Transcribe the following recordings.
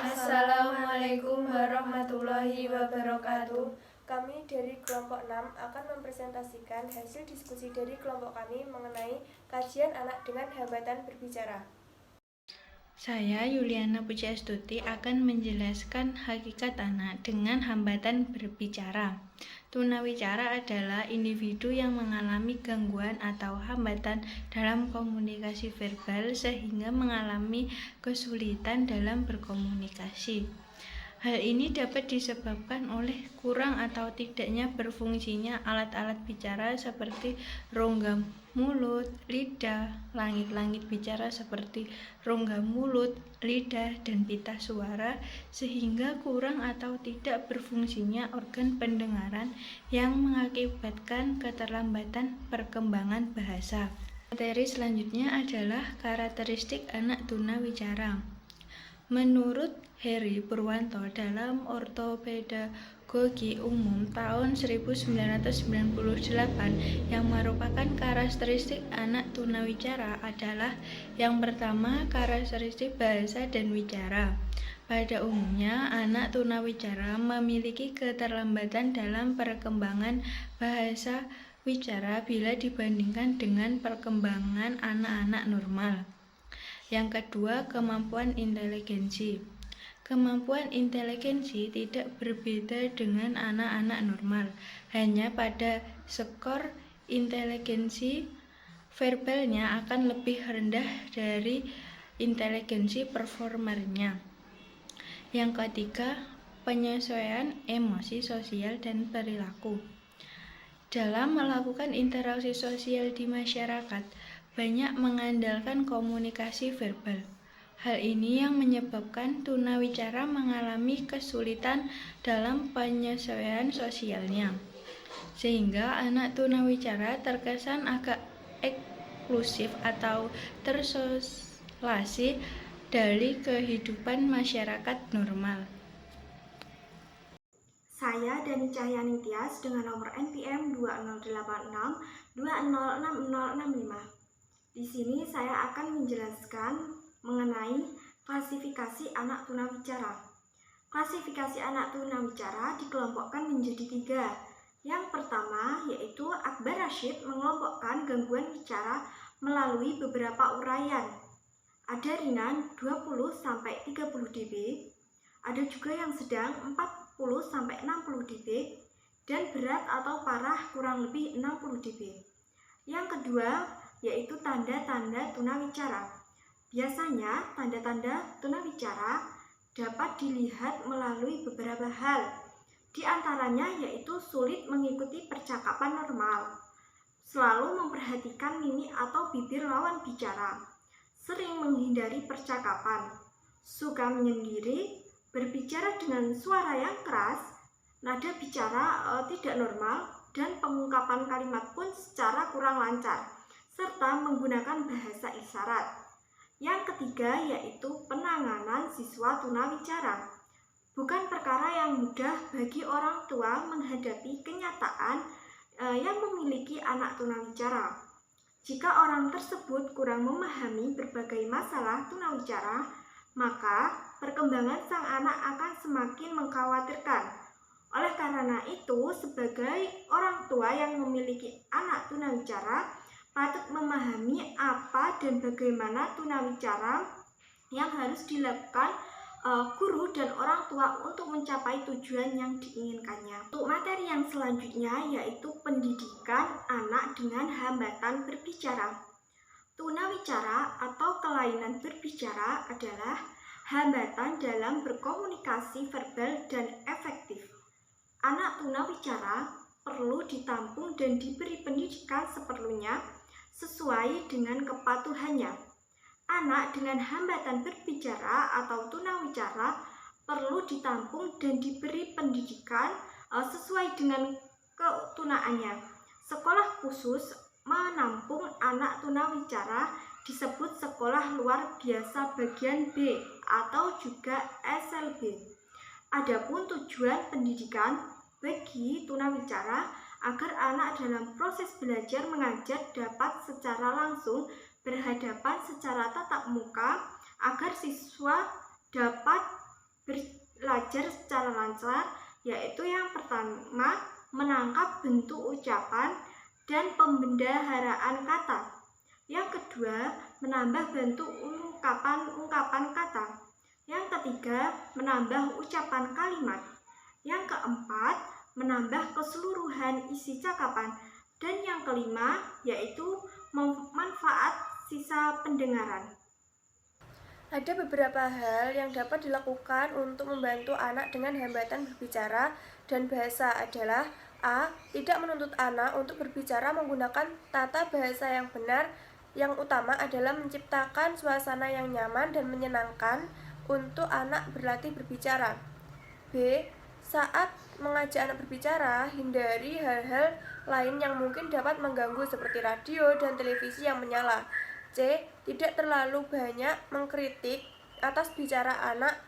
Assalamualaikum warahmatullahi wabarakatuh. Kami dari kelompok 6 akan mempresentasikan hasil diskusi dari kelompok kami mengenai kajian anak dengan hambatan berbicara. Saya Yuliana Pujiastuti akan menjelaskan hakikat anak dengan hambatan berbicara. Tunawicara adalah individu yang mengalami gangguan atau hambatan dalam komunikasi verbal sehingga mengalami kesulitan dalam berkomunikasi. Hal ini dapat disebabkan oleh kurang atau tidaknya berfungsinya alat-alat bicara seperti rongga mulut, lidah, langit-langit bicara seperti rongga mulut, lidah, dan pita suara, sehingga kurang atau tidak berfungsinya organ pendengaran yang mengakibatkan keterlambatan perkembangan bahasa. Materi selanjutnya adalah karakteristik anak tunawicara. Menurut Heri Purwanto dalam Ortopedagogi Umum tahun 1998 yang merupakan karakteristik anak tunawicara adalah yang pertama, karakteristik bahasa dan wicara. Pada umumnya, anak tunawicara memiliki keterlambatan dalam perkembangan bahasa wicara bila dibandingkan dengan perkembangan anak-anak normal. Yang kedua, kemampuan inteligensi. Kemampuan inteligensi tidak berbeda dengan anak-anak normal, hanya pada skor inteligensi verbalnya akan lebih rendah dari inteligensi performernya. Yang ketiga, penyesuaian emosi sosial dan perilaku. Dalam melakukan interaksi sosial di masyarakat, banyak mengandalkan komunikasi verbal. Hal ini yang menyebabkan tunawicara mengalami kesulitan dalam penyesuaian sosialnya, sehingga anak tunawicara terkesan agak eksklusif atau terisolasi dari kehidupan masyarakat normal. Saya Dani Cahyani Tias dengan nomor NPM 208620606065. Di sini saya akan menjelaskan mengenai klasifikasi anak tunawicara. Klasifikasi anak tunawicara dikelompokkan menjadi 3. Yang pertama yaitu Akbar Rashid mengelompokkan gangguan bicara melalui beberapa uraian. Ada ringan 20-30 dB, ada juga yang sedang 40-60 dB, dan berat atau parah kurang lebih 60 dB. Yang kedua yaitu tanda-tanda tunawicara. Biasanya tanda-tanda tunawicara dapat dilihat melalui beberapa hal. Di antaranya yaitu sulit mengikuti percakapan normal, selalu memperhatikan mimik atau bibir lawan bicara, sering menghindari percakapan, suka menyendiri, berbicara dengan suara yang keras, nada bicara tidak normal, dan pengungkapan kalimat pun secara kurang lancar, serta menggunakan bahasa isyarat. Yang ketiga yaitu penanganan siswa tunawicara. Bukan perkara yang mudah bagi orang tua menghadapi kenyataan yang memiliki anak tunawicara. Jika orang tersebut kurang memahami berbagai masalah tunawicara, maka perkembangan sang anak akan semakin mengkhawatirkan. Oleh karena itu, sebagai orang tua yang memiliki anak tunawicara, patut memahami apa dan bagaimana tunawicara yang harus dilakukan guru dan orang tua untuk mencapai tujuan yang diinginkannya. Untuk materi yang selanjutnya yaitu pendidikan anak dengan hambatan berbicara. Tunawicara atau kelainan berbicara adalah hambatan dalam berkomunikasi verbal dan efektif. Anak tunawicara perlu ditampung dan diberi pendidikan seperlunya sesuai dengan kepatuhannya. Anak dengan hambatan berbicara atau tunawicara perlu ditampung dan diberi pendidikan sesuai dengan ketunaannya. Sekolah khusus menampung anak tunawicara disebut sekolah luar biasa bagian B atau juga SLB. Adapun tujuan pendidikan bagi tunawicara agar anak dalam proses belajar mengajar dapat secara langsung berhadapan secara tatap muka, agar siswa dapat belajar secara lancar, yaitu yang pertama, menangkap bentuk ucapan dan pembendaharaan kata. Yang kedua, menambah bentuk ungkapan kata. Yang ketiga, menambah ucapan kalimat. Yang keempat, menambah keseluruhan isi cakapan. Dan yang kelima, yaitu manfaat sisa pendengaran. Ada beberapa hal yang dapat dilakukan untuk membantu anak dengan hambatan berbicara dan bahasa adalah A. Tidak menuntut anak untuk berbicara menggunakan tata bahasa yang benar. Yang utama adalah menciptakan suasana yang nyaman dan menyenangkan untuk anak berlatih berbicara. B. Saat mengajak anak berbicara, hindari hal-hal lain yang mungkin dapat mengganggu seperti radio dan televisi yang menyala. C. Tidak terlalu banyak mengkritik atas bicara anak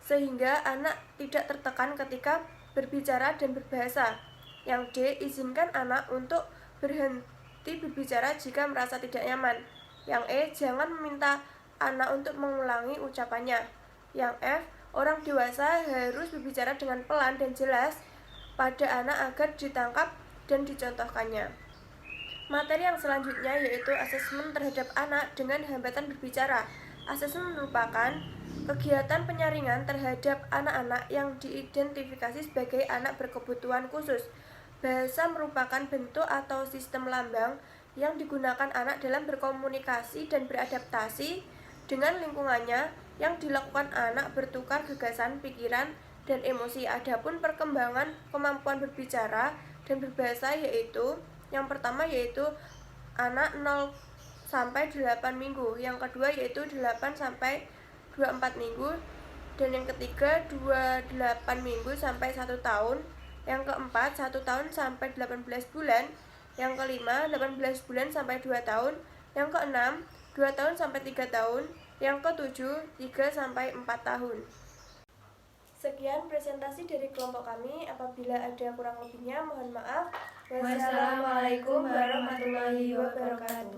sehingga anak tidak tertekan ketika berbicara dan berbahasa. Yang D. Izinkan anak untuk berhenti berbicara jika merasa tidak nyaman. Yang E. Jangan meminta anak untuk mengulangi ucapannya. Yang F. Orang dewasa harus berbicara dengan pelan dan jelas pada anak agar ditangkap dan dicontohkannya. Materi yang selanjutnya yaitu asesmen terhadap anak dengan hambatan berbicara. Asesmen merupakan kegiatan penyaringan terhadap anak-anak yang diidentifikasi sebagai anak berkebutuhan khusus. Bahasa merupakan bentuk atau sistem lambang yang digunakan anak dalam berkomunikasi dan beradaptasi dengan lingkungannya, yang dilakukan anak bertukar gagasan, pikiran, dan emosi. Adapun perkembangan kemampuan berbicara dan berbahasa yaitu yang pertama yaitu anak 0 sampai 8 minggu, yang kedua yaitu 8 sampai 24 minggu, dan yang ketiga 28 minggu sampai 1 tahun, yang keempat 1 tahun sampai 18 bulan, yang kelima 18 bulan sampai 2 tahun, yang keenam 2 tahun sampai 3 tahun, yang ketujuh 3 sampai 4 tahun. Sekian presentasi dari kelompok kami. Apabila ada kurang lebihnya mohon maaf. Wassalamualaikum warahmatullahi wabarakatuh.